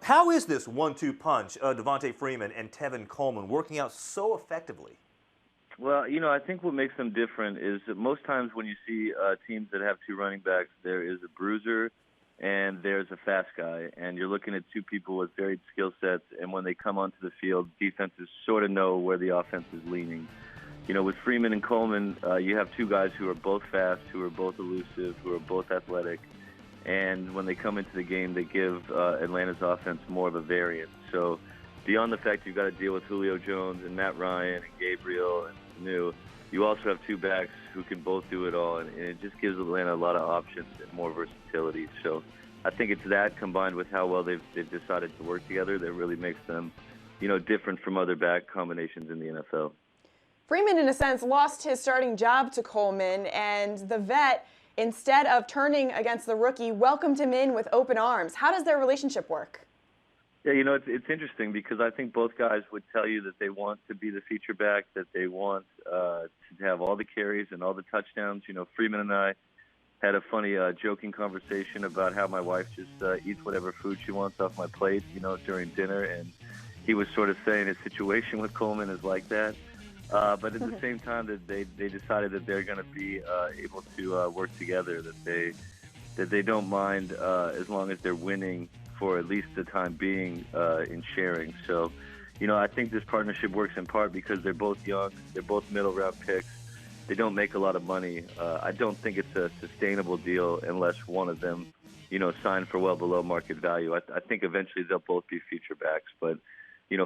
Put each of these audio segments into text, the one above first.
How is this 1-2 punch, Davonta Freeman and Tevin Coleman, working out so effectively? Well, I think what makes them different is that most times when you see teams that have two running backs, there is a bruiser and there's a fast guy, and you're looking at two people with varied skill sets, and when they come onto the field, defenses sort of know where the offense is leaning. With Freeman and Coleman, you have two guys who are both fast, who are both elusive, who are both athletic, and when they come into the game, they give Atlanta's offense more of a variance. So beyond the fact you've got to deal with Julio Jones and Matt Ryan and Gabriel and Sanu, you also have two backs who can both do it all, and it just gives Atlanta a lot of options and more versatility. So I think it's that combined with how well they've decided to work together that really makes them, different from other back combinations in the NFL. Freeman, in a sense, lost his starting job to Coleman, and the vet, instead of turning against the rookie, welcomed him in with open arms. How does their relationship work? Yeah, it's interesting because I think both guys would tell you that they want to be the feature back, that they want to have all the carries and all the touchdowns. Freeman and I had a funny joking conversation about how my wife just eats whatever food she wants off my plate, during dinner, and he was sort of saying his situation with Coleman is like that. But at the same time, that they decided that they're going to be able to work together, that they don't mind as long as they're winning for at least the time being in sharing. So, I think this partnership works in part because they're both young, they're both middle-round picks. They don't make a lot of money. I don't think it's a sustainable deal unless one of them, sign for well below market value. I think eventually they'll both be feature backs, but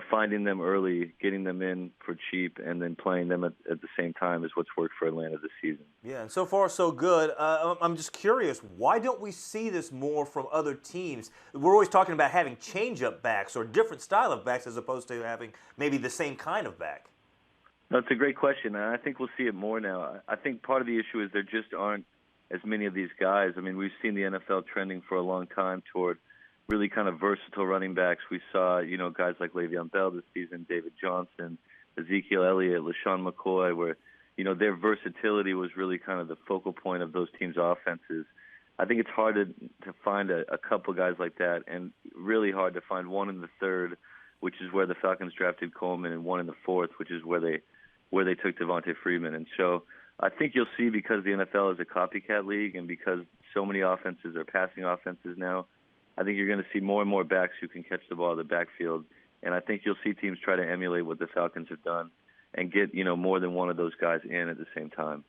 finding them early, getting them in for cheap, and then playing them at the same time is what's worked for Atlanta this season. Yeah, and so far so good. I'm just curious, why don't we see this more from other teams? We're always talking about having change-up backs or different style of backs as opposed to having maybe the same kind of back. That's a great question, and I think we'll see it more now. I think part of the issue is there just aren't as many of these guys. I mean, we've seen the NFL trending for a long time toward really kind of versatile running backs. We saw, guys like Le'Veon Bell this season, David Johnson, Ezekiel Elliott, LaShawn McCoy, where, their versatility was really kind of the focal point of those teams' offenses. I think it's hard to find a couple guys like that, and really hard to find one in the third, which is where the Falcons drafted Coleman, and one in the fourth, which is where they took Davonta Freeman. And so I think you'll see, because the NFL is a copycat league and because so many offenses are passing offenses now, I think you're going to see more and more backs who can catch the ball in the backfield, and I think you'll see teams try to emulate what the Falcons have done and get, more than one of those guys in at the same time.